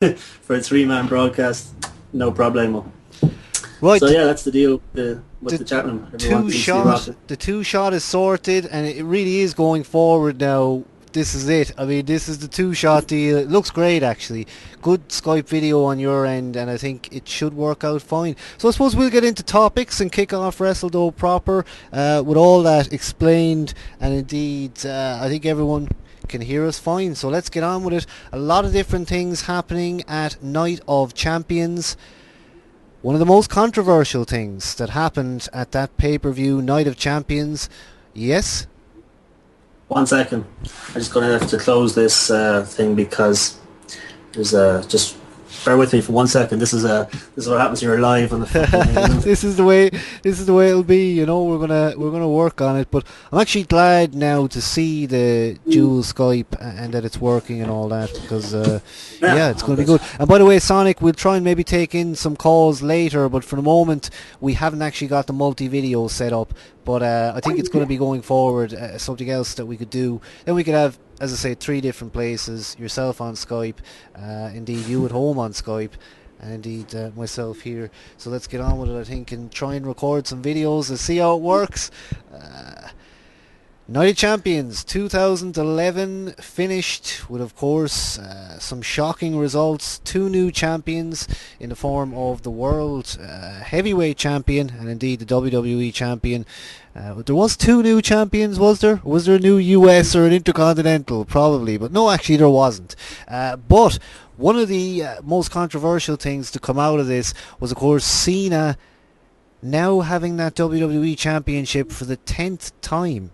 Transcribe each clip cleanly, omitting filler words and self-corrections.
for a three-man broadcast, no problemo. Right, So yeah, that's the deal with the chat room. Everyone two seems to be shot, rocking. the two shot is sorted, and it really is going forward now. This is it. I mean, this is the two shot deal. It looks great, actually. Good Skype video on your end, and I think it should work out fine. So I suppose we'll get into topics and kick off Wrestledope proper with all that explained, and indeed, I think everyone can hear us fine. So let's get on with it. A lot of different things happening at Night of Champions. One of the most controversial things that happened at that pay-per-view, Night of Champions, yes? 1 second. I'm just going to have to close this thing because there's just bear with me for 1 second. This is what happens when you're live on the fucking thing, isn't it? This is the way it'll be. You know, we're gonna work on it. But I'm actually glad now to see the dual Skype and that it's working and all that because yeah, it's going to be good. And by the way, Sonic, we'll try and maybe take in some calls later. But for the moment, we haven't actually got the multi-video set up. But I think it's going to be going forward something else that we could do. Then we could have, as I say, 3 different places, yourself on Skype, indeed you at home on Skype, and indeed myself here. So let's get on with it, I think, and try and record some videos and see how it works. Night of Champions 2011 finished with, of course, some shocking results. 2 new champions in the form of the World Heavyweight Champion and indeed the WWE Champion. There was 2 new champions, was there? Was there a new US or an Intercontinental? Probably, but no, actually there wasn't. But one of the most controversial things to come out of this was, of course, Cena now having that WWE Championship for the 10th time.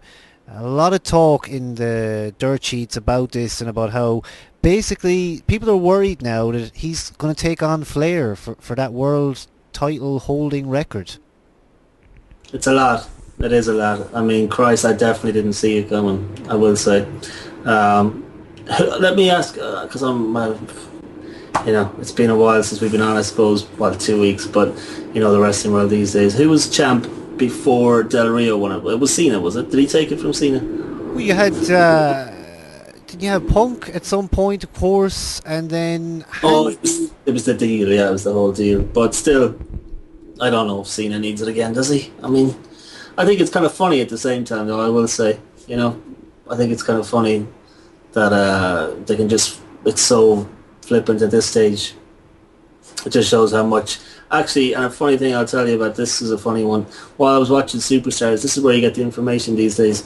A lot of talk in the dirt sheets about this and about how basically people are worried now that he's going to take on Flair for that world title holding record. It's a lot. It is a lot. I mean, Christ, I definitely didn't see it coming, I will say. Let me ask, because it's been a while since we've been on, I suppose, 2 weeks, but, the wrestling world these days. Who was champ before Del Rio won it? It was Cena, was it? Did he take it from Cena? Well, you had, did you have Punk at some point, of course, and then... Oh, it was the deal, yeah, it was the whole deal. But still, I don't know if Cena needs it again, does he? I mean, I think it's kind of funny at the same time, though, I will say. I think it's kind of funny that they can just... It's so flippant at this stage. It just shows how much... Actually, and a funny thing I'll tell you about this is a funny one. While I was watching Superstars, this is where you get the information these days.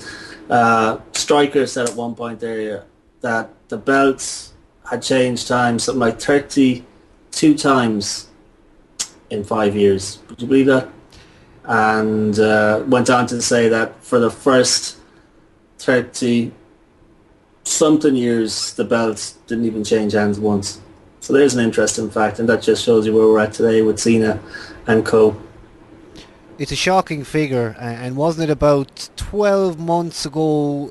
Stryker said at one point there that the belts had changed times, something like 32 times in 5 years. Would you believe that? And went on to say that for the first 30-something years, the belts didn't even change hands once. So there's an interesting fact, and that just shows you where we're at today with Cena and co. It's a shocking figure, and wasn't it about 12 months ago,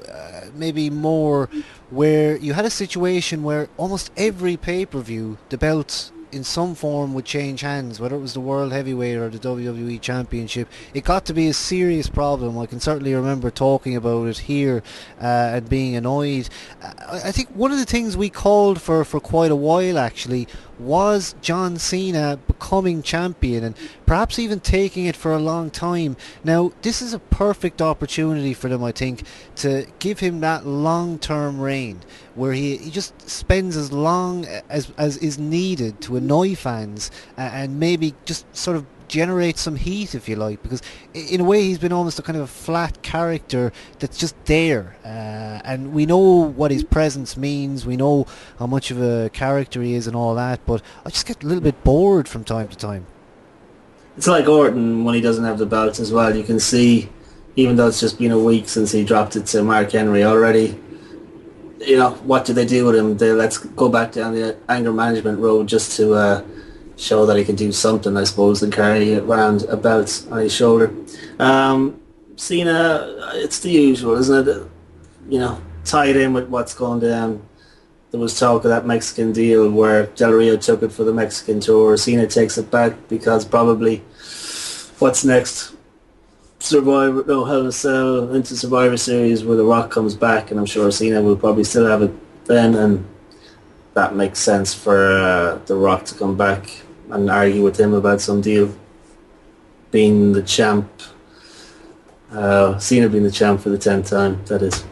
maybe more, where you had a situation where almost every pay-per-view, the belt in some form would change hands, whether it was the World Heavyweight or the WWE Championship. It got to be a serious problem. I can certainly remember talking about it here and being annoyed. I think one of the things we called for quite a while actually was John Cena becoming champion and perhaps even taking it for a long time. Now, this is a perfect opportunity for them, I think, to give him that long-term reign where he just spends as long as is needed to annoy fans and maybe just sort of generate some heat, if you like, because in a way he's been almost a kind of a flat character that's just there, and we know what his presence means, we know how much of a character he is and all that, but I just get a little bit bored from time to time. It's like Orton when he doesn't have the belt as well. You can see, even though it's just been a week since he dropped it to Mark Henry already, what do they do with him? Let's go back down the anger management road just to show that he can do something, I suppose, and carry around a belt on his shoulder. Cena, it's the usual, isn't it? Tied in with what's going down. There was talk of that Mexican deal where Del Rio took it for the Mexican tour. Cena takes it back because probably what's next? Hell in a Cell into Survivor Series where The Rock comes back, and I'm sure Cena will probably still have it then, and that makes sense for The Rock to come back and argue with him about some deal. Being the champ, Cena being the champ for the 10th time, that is.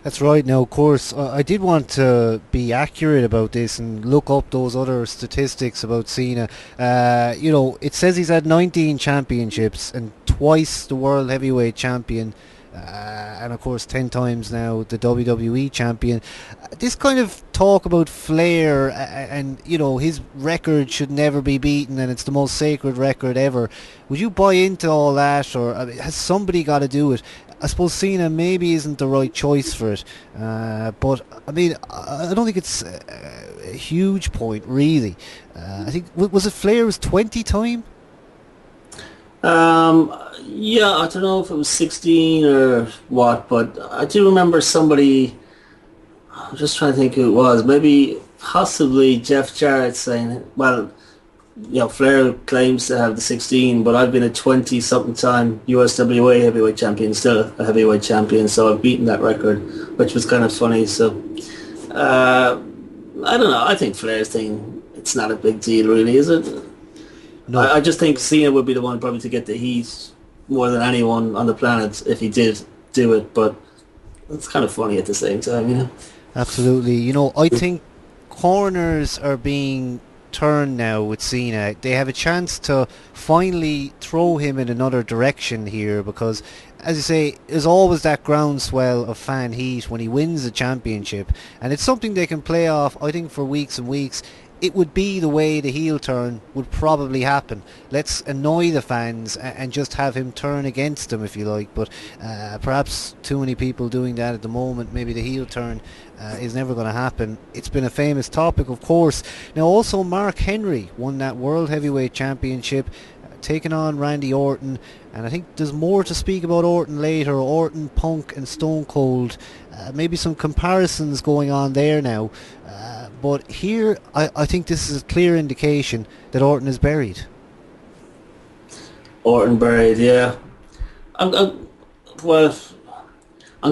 That's right. Now, of course, I did want to be accurate about this and look up those other statistics about Cena. It says he's had 19 championships and twice the World Heavyweight Champion, and of course 10 times now the WWE Champion. This kind of talk about Flair and his record should never be beaten and it's the most sacred record ever. Would you buy into all that, or has somebody got to do it? I suppose Cena maybe isn't the right choice for it, but I mean, I don't think it's a huge point really. I think was it Flair's 20 time? Yeah, I don't know if it was 16 or what, but I do remember somebody. I'm just trying to think who it was. Maybe possibly Jeff Jarrett saying, "Well, Flair claims to have the 16, but I've been a 20-something time USWA heavyweight champion, still a heavyweight champion, so I've beaten that record," which was kind of funny. So, I don't know. I think Flair's thing, it's not a big deal, really, is it? No. I just think Cena would be the one probably to get the heat more than anyone on the planet if he did do it, but it's kind of funny at the same time, Absolutely. I think corners are being turned now with Cena. They have a chance to finally throw him in another direction here because, as you say, there's always that groundswell of fan heat when he wins a championship, and it's something they can play off, I think, for weeks and weeks. It would be the way the heel turn would probably happen. Let's annoy the fans and just have him turn against them, if you like. But perhaps too many people doing that at the moment. Maybe the heel turn is never going to happen. It's been a famous topic, of course. Now, also Mark Henry won that World Heavyweight Championship, taking on Randy Orton, and I think there's more to speak about Orton later. Orton, Punk and Stone Cold, maybe some comparisons going on there now, but here I think this is a clear indication that Orton is buried. Orton buried, yeah. I'm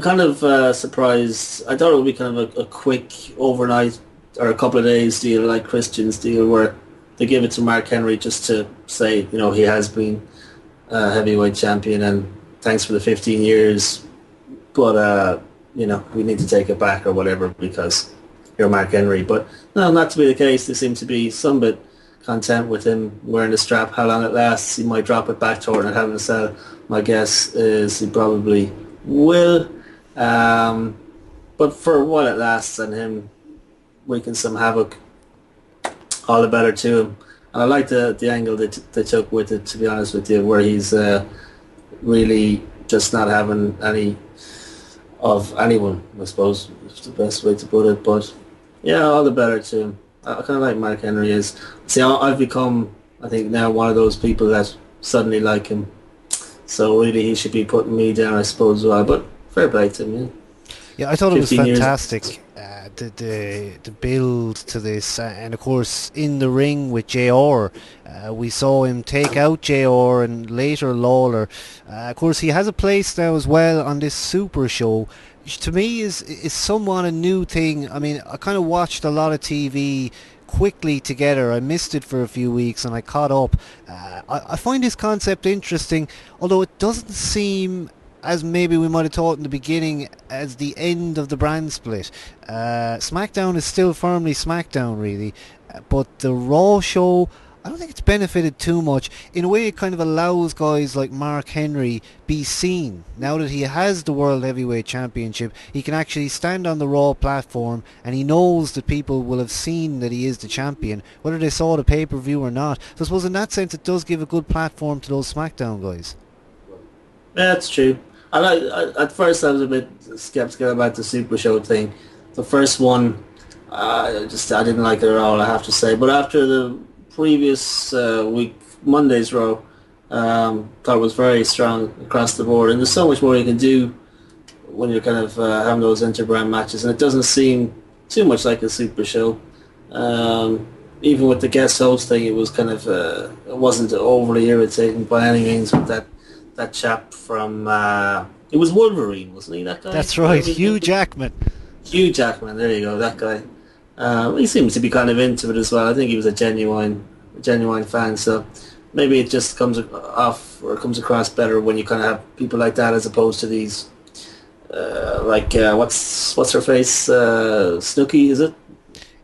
kind of surprised. I thought it would be kind of a quick overnight or a couple of days deal like Christian's deal where they give it to Mark Henry just to say, he has been heavyweight champion and thanks for the 15 years, but, we need to take it back or whatever because you're Mark Henry. But no, not to be the case. They seem to be some bit content with him wearing the strap. How long it lasts, he might drop it back to Orton and have him sell. My guess is he probably will. But for what it lasts and him wreaking some havoc, all the better to him. And I like the angle they took with it, to be honest with you, where he's really just not having any of anyone, I suppose, is the best way to put it. But yeah, all the better to him. I kind of like Mark Henry is. See, I've become, I think, now one of those people that suddenly like him. So really he should be putting me down, I suppose, as well. But fair play to him, Yeah, I thought it was 15 years. fantastic, the build to this, and of course in the ring with JR, we saw him take out JR and later Lawler. Of course he has a place now as well on this Super Show, which to me is somewhat a new thing. I mean, I kind of watched a lot of TV quickly together. I missed it for a few weeks and I caught up. I find this concept interesting, although it doesn't seem, as maybe we might have thought in the beginning, as the end of the brand split. SmackDown is still firmly SmackDown, really, but the Raw show, I don't think it's benefited too much. In a way, it kind of allows guys like Mark Henry be seen. Now that he has the World Heavyweight Championship, he can actually stand on the Raw platform, and he knows that people will have seen that he is the champion, whether they saw the pay-per-view or not. So I suppose in that sense, it does give a good platform to those SmackDown guys. Yeah, that's true. At first I was a bit skeptical about the Super Show thing. The first one, I didn't like it at all, I have to say. But after the previous week, Monday's Raw, thought it was very strong across the board. And there's so much more you can do when you're kind of having those inter-brand matches. And it doesn't seem too much like a Super Show. Even with the guest host thing, it was kind of, it wasn't overly irritating by any means with that chap from, it was Wolverine, wasn't he, that guy? That's right, Hugh Jackman. Hugh Jackman, there you go, that guy. He seems to be kind of into it as well. I think he was a genuine fan. So maybe it just comes off or comes across better when you kind of have people like that as opposed to these what's her face, Snooki, is it?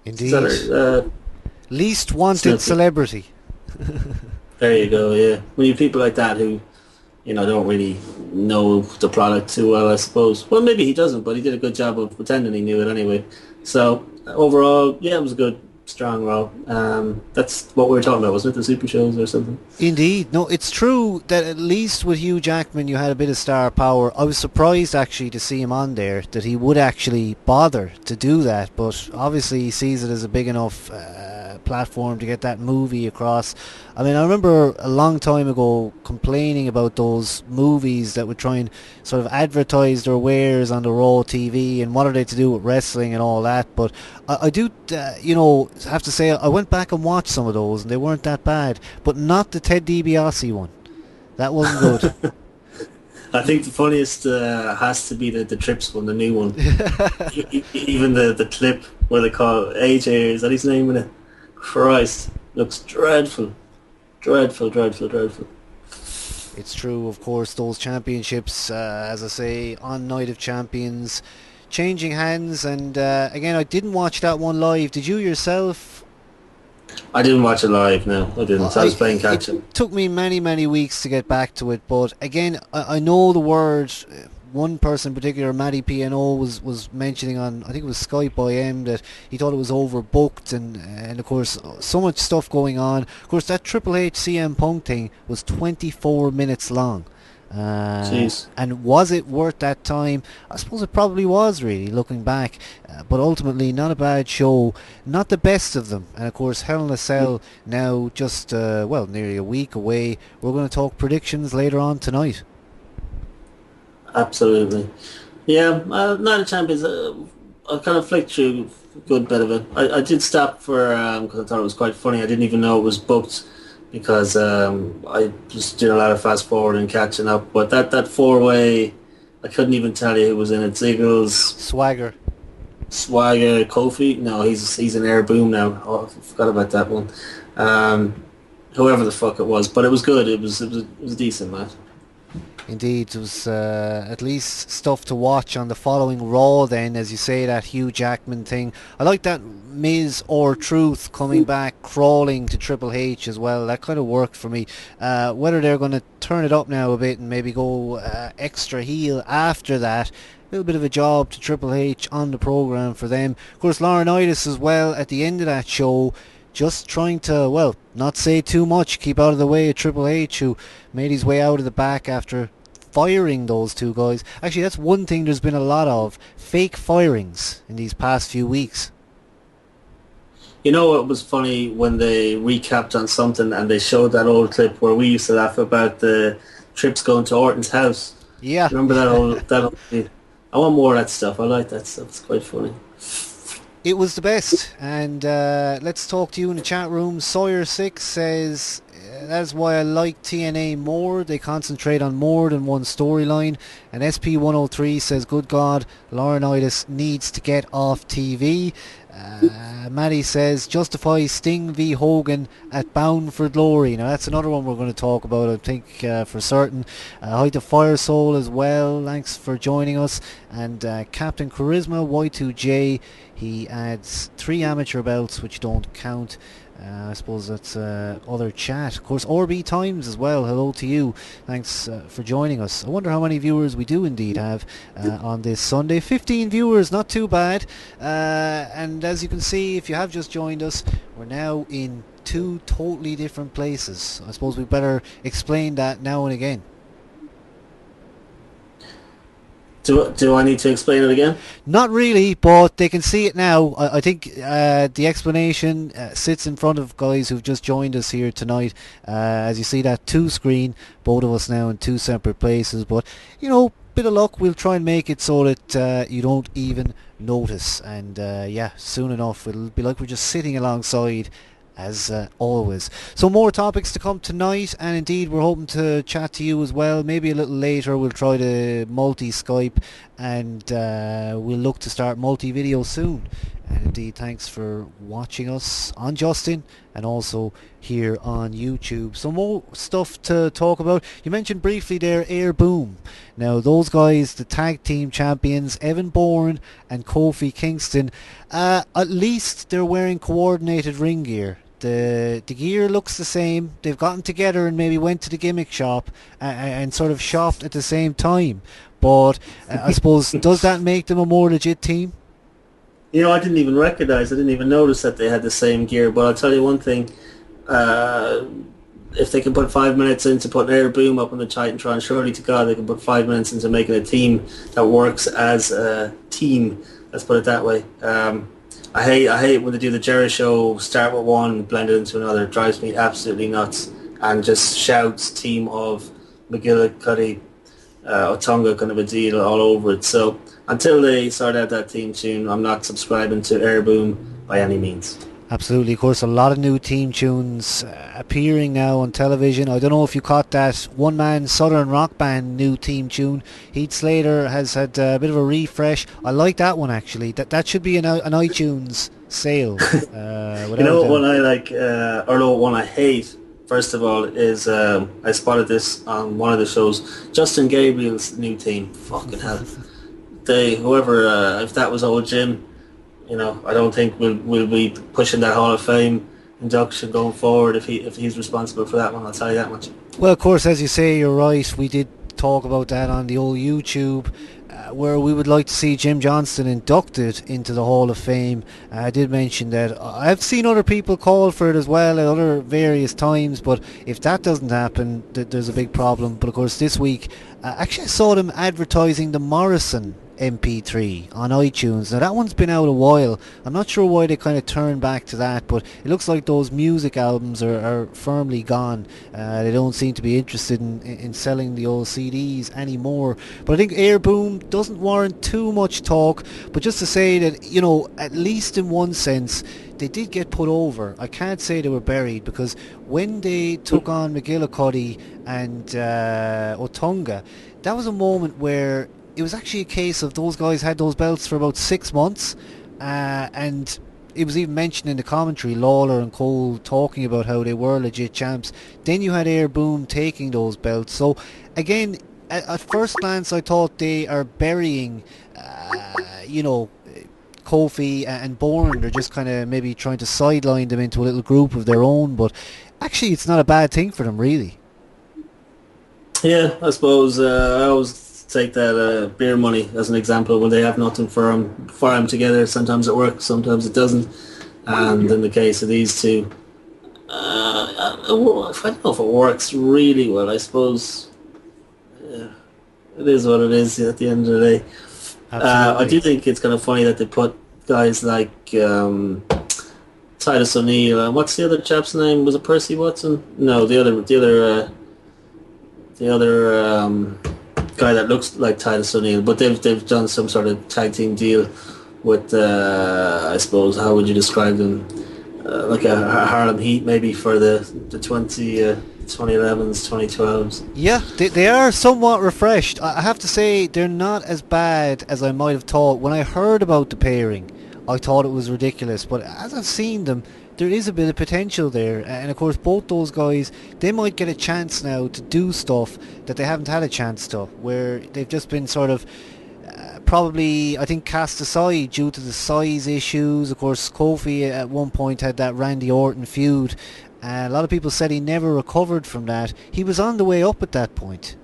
Is Indeed. that her? Least wanted Snooki. celebrity. There you go. Yeah, when you have people like that who don't really know the product too well, I suppose. Well, maybe he doesn't, but he did a good job of pretending he knew it anyway. So overall, yeah, it was a good, strong Raw. That's what we were talking about, wasn't it? The super shows or something? Indeed. No, it's true that at least with Hugh Jackman you had a bit of star power. I was surprised actually to see him on there, that he would actually bother to do that, but obviously he sees it as a big enough platform to get that movie across. I mean, I remember a long time ago complaining about those movies that would try and sort of advertise their wares on the Raw TV and what are they to do with wrestling and all that, but I do, have to say I went back and watched some of those and they weren't that bad, but not the Ted DiBiase one. That wasn't good. I think the funniest has to be the Trips one, the new one. Even the clip where they call AJ, is that his name in it? Christ, looks dreadful. Dreadful. It's true, of course, those championships, as I say, on Night of Champions, changing hands, and again, I didn't watch that one live. Did you yourself? I didn't watch it live, no, I didn't. I was playing catch-up. It took me many weeks to get back to it, but again, I know the word. One person in particular, Matty PNO, was mentioning on, I think it was Skype IM, that he thought it was overbooked, and of course so much stuff going on. Of course that Triple H CM Punk thing was 24 minutes long. And was it worth that time? I suppose it probably was, really, looking back, but ultimately not a bad show, not the best of them. And of course Hell in a Cell now just nearly a week away. We're going to talk predictions later on tonight. Absolutely. Yeah, Night of Champions, I kind of flicked through a good bit of it. I did stop for, because I thought it was quite funny. I didn't even know it was booked because I just did a lot of fast forward and catching up. But that four-way, I couldn't even tell you who was in it. Ziggles, Swagger, Kofi. No, he's an Air Boom now. Oh, I forgot about that one. Whoever the fuck it was. But it was good. It was a decent match. Indeed, there was at least stuff to watch on the following Raw then, as you say, that Hugh Jackman thing. I like that Miz or Truth coming back, crawling to Triple H as well. That kind of worked for me. Whether they're going to turn it up now a bit and maybe go extra heel after that, a little bit of a job to Triple H on the programme for them. Of course, Laurinaitis as well at the end of that show, just trying to, not say too much, keep out of the way of Triple H, who made his way out of the back after firing those two guys. Actually, that's one thing there's been a lot of, fake firings in these past few weeks. You know what was funny when they recapped on something and they showed that old clip where we used to laugh about the Trips going to Orton's house? Yeah. Remember that old I want more of that stuff. I like that stuff. It's quite funny. It was the best. And let's talk to you in the chat room. Sawyer6 says, that's why I like TNA more. They concentrate on more than one storyline. And SP103 says, good God, Laurinaitis needs to get off TV. Maddie says, justify Sting v Hogan at Bound for Glory. Now that's another one we're going to talk about, I think, for certain. Hi to Fire Soul as well, thanks for joining us. And Captain Charisma Y2J, he adds 3 amateur belts which don't count. I suppose that's other chat. Of course, RB Times as well, hello to you. Thanks for joining us. I wonder how many viewers we do indeed have on this Sunday. 15 viewers, not too bad. And as you can see, if you have just joined us, we're now in 2 totally different places. I suppose we better explain that now and again. Do I need to explain it again? Not really, but they can see it now. I think the explanation sits in front of guys who've just joined us here tonight. As you see that 2 screen, both of us now in 2 separate places. But, bit of luck, we'll try and make it so that you don't even notice. And soon enough it'll be like we're just sitting alongside as always. So more topics to come tonight, and indeed we're hoping to chat to you as well. Maybe a little later we'll try to multi-Skype and we'll look to start multi-video soon. And indeed, thanks for watching us on Justin and also here on YouTube. Some more stuff to talk about. You mentioned briefly there Air Boom. Now those guys, the tag team champions, Evan Bourne and Kofi Kingston, at least they're wearing coordinated ring gear. The gear looks the same. They've gotten together and maybe went to the gimmick shop and sort of shopped at the same time. But I suppose, does that make them a more legit team? You know, I didn't even notice that they had the same gear. But I'll tell you one thing: if they can put 5 minutes into putting Air Boom up on the Titantron, surely to God they can put 5 minutes into making a team that works as a team. Let's put it that way. I hate when they do the Jerry show, start with one, blend it into another. It drives me absolutely nuts, and just shouts team of McGillicuddy, Otunga kind of a deal all over it. So until they sort out that theme tune, I'm not subscribing to Air Boom by any means. Absolutely. Of course, a lot of new theme tunes appearing now on television. I don't know if you caught that one-man Southern rock band new theme tune. Heath Slater has had a bit of a refresh. I like that one, actually. That should be an iTunes sale. You know what one I like, or no, one I hate, first of all, is I spotted this on one of the shows, Justin Gabriel's new theme. Fucking hell. Whoever, if that was old Jim, you know, I don't think we'll be pushing that Hall of Fame induction going forward if he's responsible for that one. I'll tell you that much. Well, of course, as you say, you're right. We did talk about that on the old YouTube, where we would like to see Jim Johnston inducted into the Hall of Fame. I did mention that I've seen other people call for it as well at other various times, but if that doesn't happen, there's a big problem. But of course, this week, actually I saw them advertising the Morrison MP3 on iTunes. Now that one's been out a while. I'm not sure why they kind of turned back to that, but it looks like those music albums are firmly gone. They don't seem to be interested in selling the old CDs anymore. But I think Air Boom doesn't warrant too much talk, but just to say that, you know, at least in one sense, they did get put over. I can't say they were buried, because when they took on McGillicuddy and Otunga, that was a moment where it was actually a case of those guys had those belts for about 6 months, and it was even mentioned in the commentary, Lawler and Cole talking about how they were legit champs. Then you had Air Boom taking those belts. So again, at first glance I thought they are burying you know, Kofi and Bourne. They're just kind of maybe trying to sideline them into a little group of their own, but actually it's not a bad thing for them, really. Yeah, I suppose I always take that beer money as an example. When they have nothing for them together, sometimes it works, sometimes it doesn't. And in the case of these two, I don't know if it works really well. I suppose it is what it is at the end of the day. I do think it's kind of funny that they put guys like Titus O'Neil. What's the other chap's name? Was it Percy Watson? No, the other guy that looks like Titus O'Neil, but they've done some sort of tag team deal with I suppose, how would you describe them, like a Harlem Heat maybe for the 2011s, 2012s. Yeah, they are somewhat refreshed. I have to say they're not as bad as I might have thought. When I heard about the pairing, I thought it was ridiculous, but as I've seen them, there is a bit of potential there. And of course both those guys, they might get a chance now to do stuff that they haven't had a chance to, where they've just been sort of probably, I think, cast aside due to the size issues. Of course Kofi at one point had that Randy Orton feud, and a lot of people said he never recovered from that. He was on the way up at that point.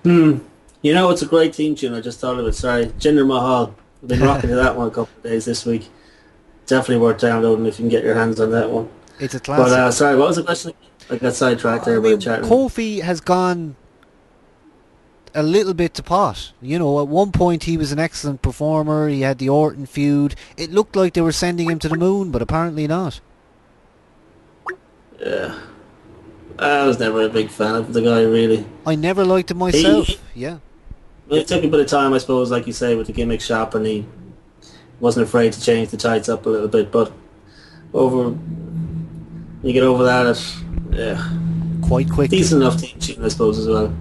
You know, it's a great theme tune. I just thought of it. Sorry, Jinder Mahal. I've been rocking to that one a couple of days this week. Definitely worth downloading if you can get your hands on that one. It's a classic. But sorry, what was the question? I got sidetracked there by chatting. Kofi has gone a little bit to pot. You know, at one point he was an excellent performer. He had the Orton feud. It looked like they were sending him to the moon, but apparently not. Yeah. I was never a big fan of the guy, really. I never liked him myself. Yeah. It took a bit of time, I suppose, like you say, with the gimmick shop, and he wasn't afraid to change the tights up a little bit, but you get over that, quite quick. Decent enough team tune, I suppose, as well.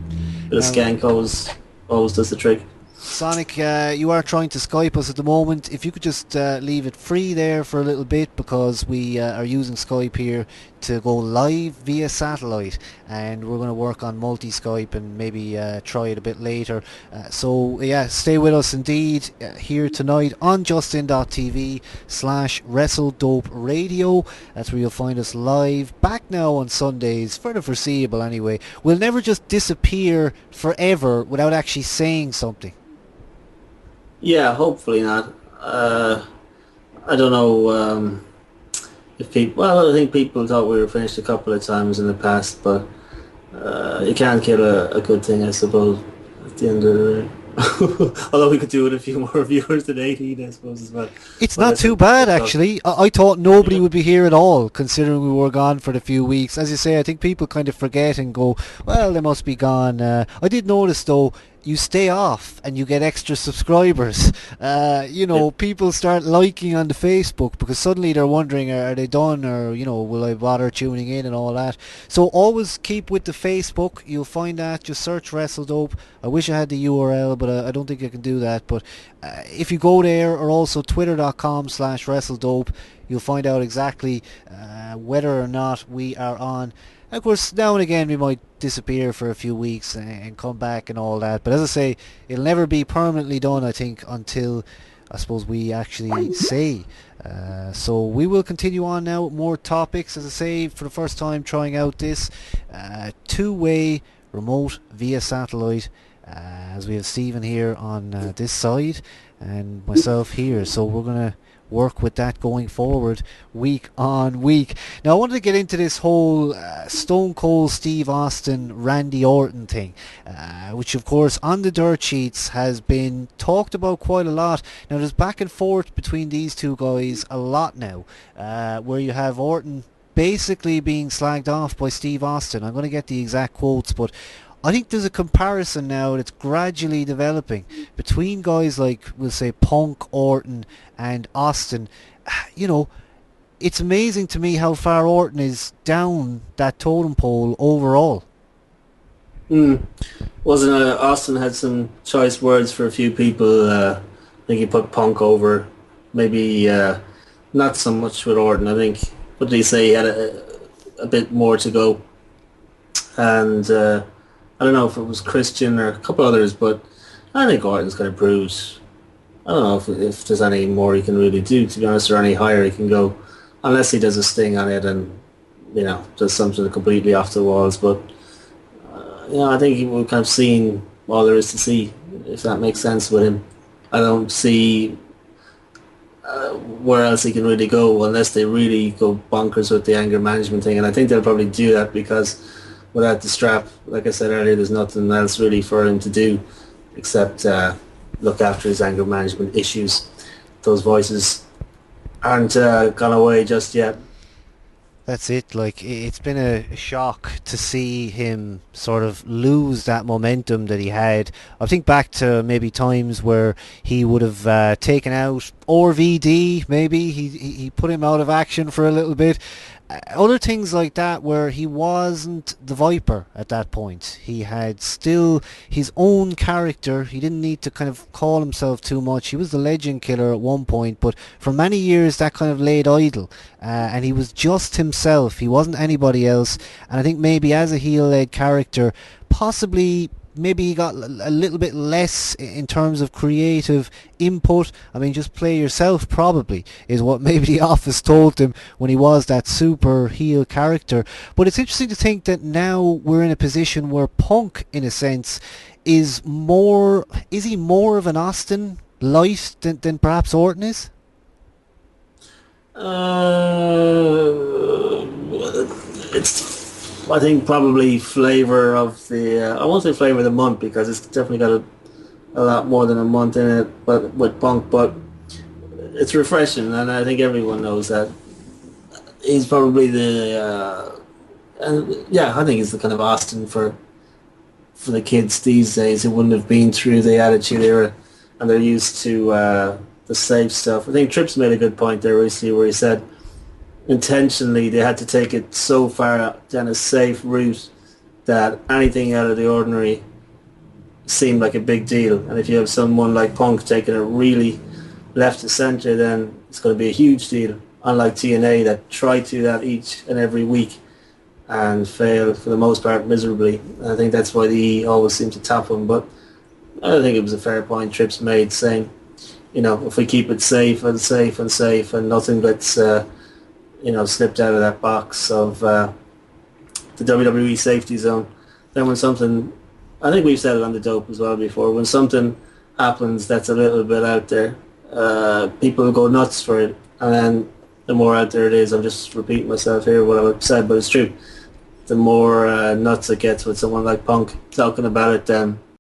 Bit of Skankos. always does the trick. Sonic, you are trying to Skype us at the moment. If you could just leave it free there for a little bit, because we are using Skype here to go live via satellite, and we're going to work on multi-Skype and maybe try it a bit later. So yeah, stay with us indeed here tonight on justin.tv/WrestleDope Radio. That's where you'll find us live, back now on Sundays for the foreseeable anyway. We'll never just disappear forever without actually saying something. Yeah, hopefully not. I don't know if people... Well, I think people thought we were finished a couple of times in the past, but you can't kill a good thing, I suppose, at the end of the day. Although we could do it a few more viewers than 18, I suppose, as well. It's not too bad, actually. I thought nobody would be here at all, considering we were gone for the few weeks. As you say, I think people kind of forget and go, well, they must be gone. I did notice, though, you stay off and you get extra subscribers. People start liking on the Facebook because suddenly they're wondering, are they done, or will I bother tuning in and all that. So always keep with the Facebook. You'll find that. Just search Wrestledope. I wish I had the URL, but I don't think I can do that. But if you go there, or also twitter.com/WrestleDope, you'll find out exactly whether or not we are on. Of course, now and again we might disappear for a few weeks and come back and all that. But as I say, it'll never be permanently done, I think, until, I suppose, we actually say. So we will continue on now with more topics. As I say, for the first time trying out this two-way remote via satellite, as we have Stephen here on this side and myself here. So we're going to work with that going forward week on week. Now I wanted to get into this whole Stone Cold Steve Austin Randy Orton thing, which of course on the dirt sheets has been talked about quite a lot. Now there's back and forth between these two guys a lot now, where you have Orton basically being slagged off by Steve Austin. I'm going to get the exact quotes, but I think there's a comparison now that's gradually developing between guys like, we'll say, Punk, Orton and Austin. It's amazing to me how far Orton is down that totem pole overall. Wasn't Austin had some choice words for a few people. I think he put Punk over. Maybe not so much with Orton. I think, what did he say? He had a bit more to go. And I don't know if it was Christian or a couple others, but I think Orton's kind of proved. I don't know if there's any more he can really do, to be honest, or any higher he can go, unless he does a sting on it and does something completely off the walls. But I think we've kind of seen all there is to see, if that makes sense with him. I don't see where else he can really go unless they really go bonkers with the anger management thing, and I think they'll probably do that because without the strap, like I said earlier, there's nothing else really for him to do except look after his anger management issues. Those voices aren't gone away just yet. That's it. Like, it's been a shock to see him sort of lose that momentum that he had. I think back to maybe times where he would have taken out RVD, maybe. He put him out of action for a little bit. Other things like that where he wasn't the Viper at that point. He had still his own character. He didn't need to kind of call himself too much. He was the legend killer at one point, but for many years that kind of laid idle. And he was just himself. He wasn't anybody else. And I think maybe as a heel-led character, possibly maybe he got a little bit less in terms of creative input. I mean, just play yourself probably is what maybe the office told him when he was that super heel character. But it's interesting to think that now we're in a position where Punk, in a sense, is he more of an Austin light than perhaps Orton is? It's, I think, probably flavour of the... I won't say flavour of the month because it's definitely got a lot more than a month in it, but with Punk. But it's refreshing, and I think everyone knows that. He's probably the... I think he's the kind of Austin for the kids these days who wouldn't have been through the Attitude Era, and they're used to the safe stuff. I think Trips made a good point there recently where he said intentionally they had to take it so far down a safe route that anything out of the ordinary seem like a big deal. And if you have someone like Punk taking it really left to centre, then it's going to be a huge deal. Unlike TNA that try to do that each and every week and fail for the most part miserably. And I think that's why the E always seem to tap him. But I think it was a fair point Trips made, saying, if we keep it safe and safe and safe and nothing gets, slipped out of that box of the WWE safety zone, then when something, I think we've said it on the Dope as well before, when something happens that's a little bit out there, people will go nuts for it. And then the more out there it is, I'm just repeating myself here, what I've said, but it's true. The more nuts it gets with someone like Punk talking about it, then